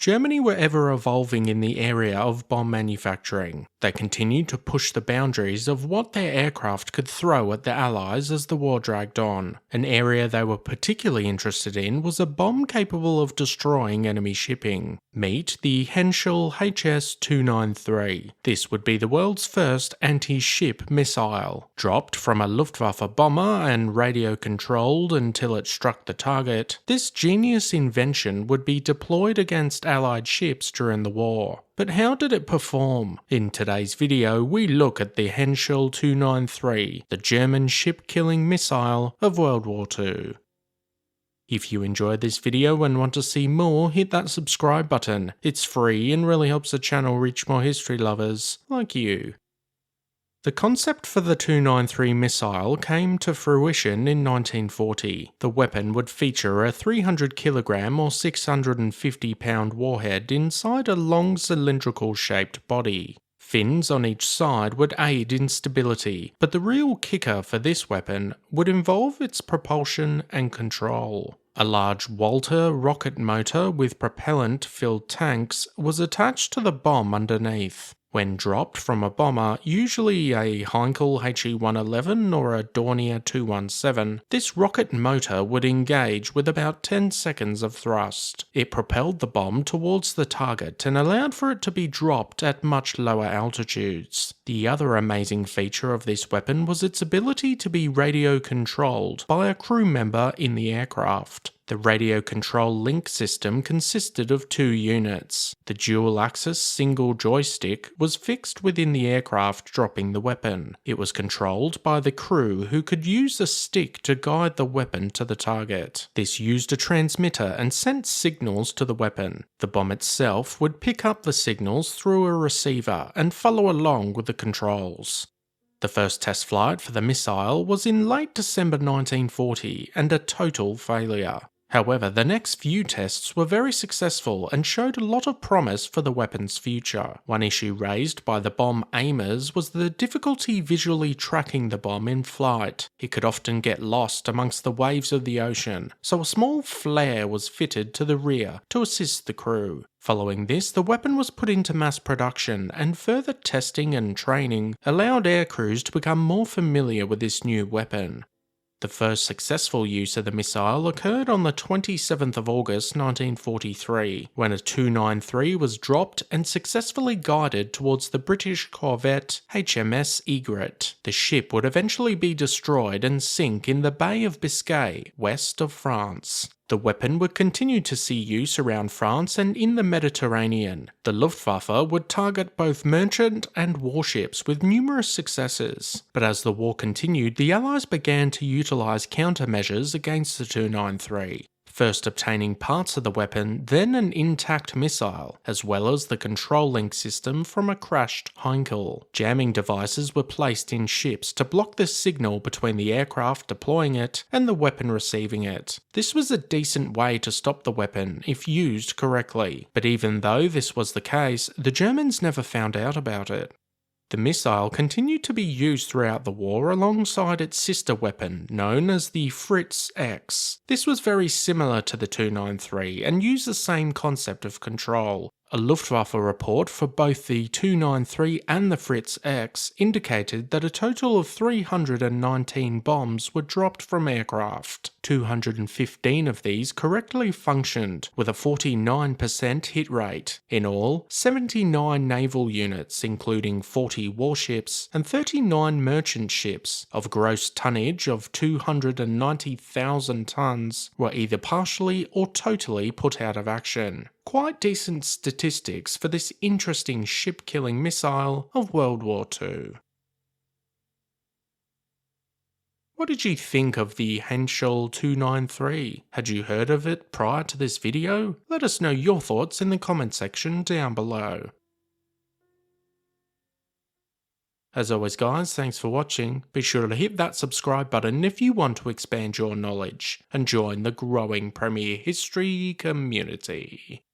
Germany were ever evolving in the area of bomb manufacturing. They continued to push the boundaries of what their aircraft could throw at the Allies as the war dragged on. An area they were particularly interested in was a bomb capable of destroying enemy shipping. Meet the Henschel Hs 293. This would be the world's first anti-ship missile. Dropped from a Luftwaffe bomber and radio-controlled until it struck the target, this genius invention would be deployed against Allied ships during the war. But how did it perform? In today's video, we look at the Henschel 293, the German ship-killing missile of World War II. If you enjoyed this video and want to see more, hit that subscribe button. It's free and really helps the channel reach more history lovers like you. The concept for the 293 missile came to fruition in 1940. The weapon would feature a 300 kg or 650 pound warhead inside a long cylindrical shaped body. Fins on each side would aid in stability, but the real kicker for this weapon would involve its propulsion and control. A large Walter rocket motor with propellant-filled tanks was attached to the bomb underneath. When dropped from a bomber, usually a Henschel He-111 or a Dornier 217, this rocket motor would engage with about 10 seconds of thrust. It propelled the bomb towards the target and allowed for it to be dropped at much lower altitudes. The other amazing feature of this weapon was its ability to be radio-controlled by a crew member in the aircraft. The radio control link system consisted of two units. The dual-axis single joystick was fixed within the aircraft dropping the weapon. It was controlled by the crew who could use a stick to guide the weapon to the target. This used a transmitter and sent signals to the weapon. The bomb itself would pick up the signals through a receiver and follow along with the controls. The first test flight for the missile was in late December 1940 and a total failure. However, the next few tests were very successful and showed a lot of promise for the weapon's future. One issue raised by the bomb aimers was the difficulty visually tracking the bomb in flight. It could often get lost amongst the waves of the ocean, so a small flare was fitted to the rear to assist the crew. Following this, the weapon was put into mass production, and further testing and training allowed air crews to become more familiar with this new weapon. The first successful use of the missile occurred on the 27th of August 1943, when a 293 was dropped and successfully guided towards the British corvette HMS Egret. The ship would eventually be destroyed and sink in the Bay of Biscay, west of France. The weapon would continue to see use around France and in the Mediterranean. The Luftwaffe would target both merchant and warships with numerous successes. But as the war continued, the Allies began to utilise countermeasures against the 293. First obtaining parts of the weapon, then an intact missile, as well as the control link system from a crashed Heinkel. Jamming devices were placed in ships to block the signal between the aircraft deploying it and the weapon receiving it. This was a decent way to stop the weapon if used correctly, but even though this was the case, the Germans never found out about it. The missile continued to be used throughout the war alongside its sister weapon, known as the Fritz X. This was very similar to the 293 and used the same concept of control. A Luftwaffe report for both the 293 and the Fritz X indicated that a total of 319 bombs were dropped from aircraft. 215 of these correctly functioned, with a 49% hit rate. In all, 79 naval units, including 40 warships and 39 merchant ships, of gross tonnage of 290,000 tons, were either partially or totally put out of action. Quite decent statistics for this interesting ship-killing missile of World War II. What did you think of the Henschel 293? Had you heard of it prior to this video? Let us know your thoughts in the comment section down below. As always guys, thanks for watching. Be sure to hit that subscribe button if you want to expand your knowledge and join the growing Premier History community.